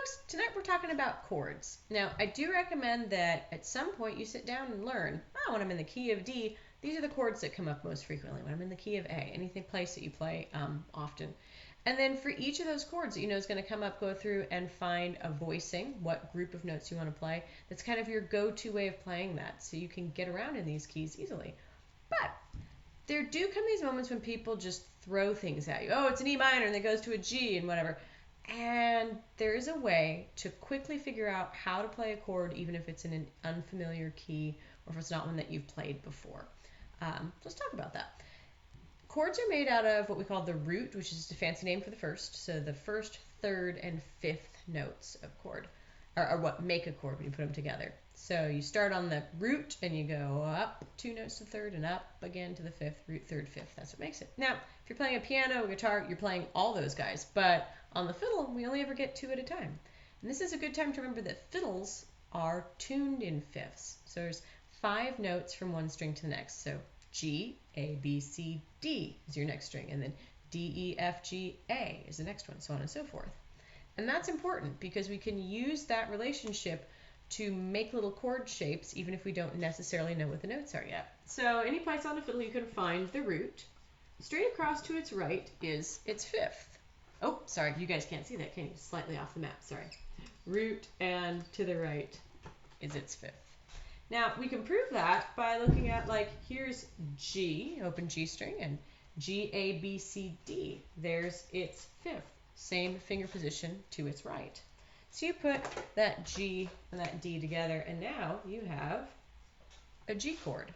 folks, tonight we're talking about chords. Now, I do recommend that at some point you sit down and learn, when I'm in the key of D, these are the chords that come up most frequently. When I'm in the key of A, anything place that you play often. And then for each of those chords that you know is going to come up, go through and find a voicing, what group of notes you want to play. That's kind of your go-to way of playing that, so you can get around in these keys easily. But there do come these moments when people just throw things at you. Oh, it's an E minor, and it goes to a G and whatever. And there is a way to quickly figure out how to play a chord, even if it's in an unfamiliar key or if it's not one that you've played before. Let's talk about that. Chords are made out of what we call the root, which is just a fancy name for the first. So the first, third, and fifth notes of chord are what make a chord when you put them together. So you start on the root and you go up 2 notes to third and up again to the fifth, root, third, fifth. That's what makes it. Now, if you're playing a piano or guitar, you're playing all those guys. But on the fiddle, we only ever get 2 at a time. And this is a good time to remember that fiddles are tuned in fifths. So there's 5 notes from one string to the next. So G, A, B, C, D is your next string. And then D, E, F, G, A is the next one, so on and so forth. And that's important because we can use that relationship to make little chord shapes even if we don't necessarily know what the notes are yet. So any place on the fiddle you can find the root. Straight across to its right is its fifth. Oh, sorry, you guys can't see that, can you? Slightly off the map, sorry. Root, and to the right is its fifth. Now, we can prove that by looking at, like, here's G, open G string, and G, A, B, C, D. There's its fifth. Same finger position to its right. So you put that G and that D together, and now you have a G chord.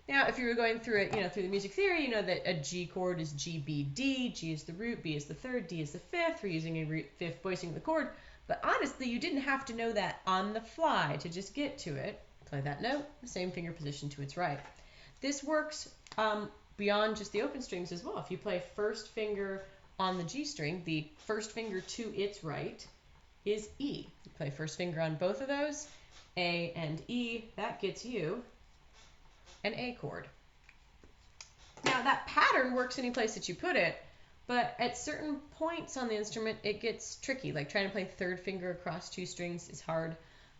Now, if you were going through it, through the music theory, you know that a G chord is G, B, D. G is the root, B is the third, D is the fifth. We're using a root fifth voicing of the chord. But honestly, you didn't have to know that on the fly to just get to it. Play that note, the same finger position to its right. This works beyond just the open strings as well. If you play first finger on the G string, the first finger to its right is E. You play first finger on both of those, A and E, that gets you an A chord. Now that pattern works any place that you put it, but at certain points on the instrument it gets tricky, like trying to play third finger across 2 strings is hard.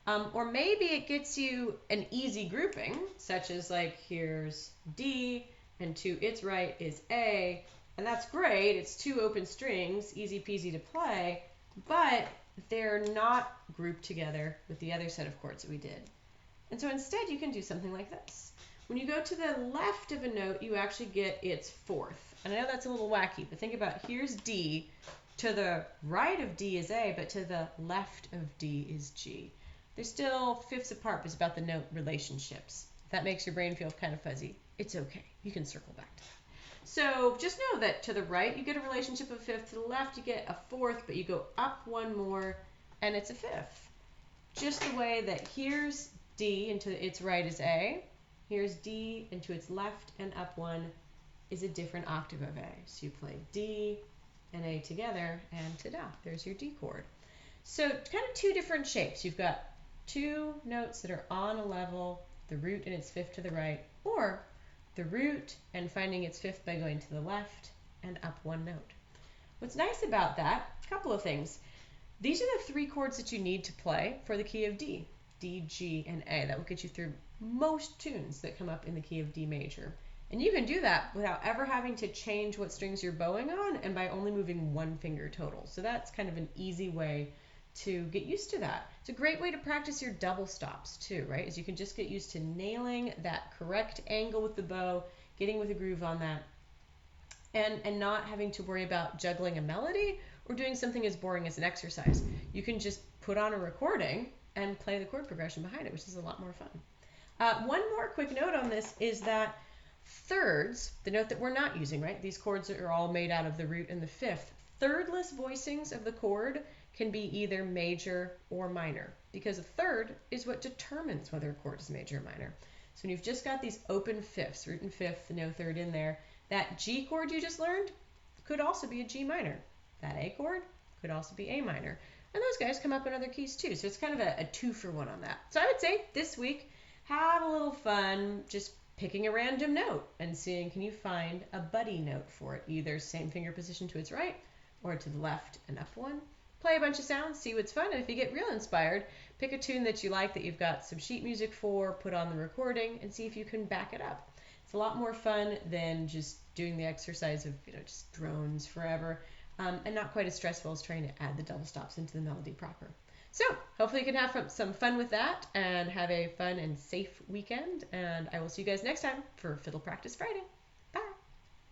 Or maybe it gets you an easy grouping, such as like here's D and to its right is A, and that's great, it's 2 open strings, easy peasy to play, but they're not grouped together with the other set of chords that we did. And so instead you can do something like this. When you go to the left of a note, you actually get its fourth. And I know that's a little wacky, but think about here's D, to the right of D is A, but to the left of D is G. They're still fifths apart, but it's about the note relationships. If that makes your brain feel kind of fuzzy, it's okay. You can circle back to that. So just know that to the right, you get a relationship of fifth. To the left, you get a fourth, but you go up 1 more, and it's a fifth. Just the way that here's D, and to its right is A. Here's D, and to its left and up 1 is a different octave of A. So you play D and A together, and ta-da, there's your D chord. So kind of 2 different shapes. You've got 2 notes that are on a level, the root and its fifth to the right, or the root and finding its fifth by going to the left and up 1 note. What's nice about that, a couple of things. These are the 3 chords that you need to play for the key of D. D, G, and A. That will get you through most tunes that come up in the key of D major. And you can do that without ever having to change what strings you're bowing on and by only moving 1 finger total. So that's kind of an easy way to get used to that. It's a great way to practice your double stops too, right? As you can just get used to nailing that correct angle with the bow, getting with a groove on that, and not having to worry about juggling a melody or doing something as boring as an exercise. You can just put on a recording and play the chord progression behind it, which is a lot more fun. One more quick note on this is that thirds, the note that we're not using, right? These chords are all made out of the root and the fifth. Thirdless voicings of the chord can be either major or minor, because a third is what determines whether a chord is major or minor. So when you've just got these open fifths, root and fifth, no third in there, that G chord you just learned could also be a G minor. That A chord could also be A minor. And those guys come up in other keys too, so it's kind of a 2-for-1 on that. So I would say this week, have a little fun just picking a random note and seeing, can you find a buddy note for it, either same finger position to its right or to the left and up 1. play a bunch of sounds, see what's fun, and if you get real inspired, pick a tune that you like, that you've got some sheet music for, put on the recording, and see if you can back it up. It's a lot more fun than just doing the exercise of, just drones forever, and not quite as stressful as trying to add the double stops into the melody proper. So hopefully you can have some fun with that and have a fun and safe weekend, and I will see you guys next time for Fiddle Practice Friday.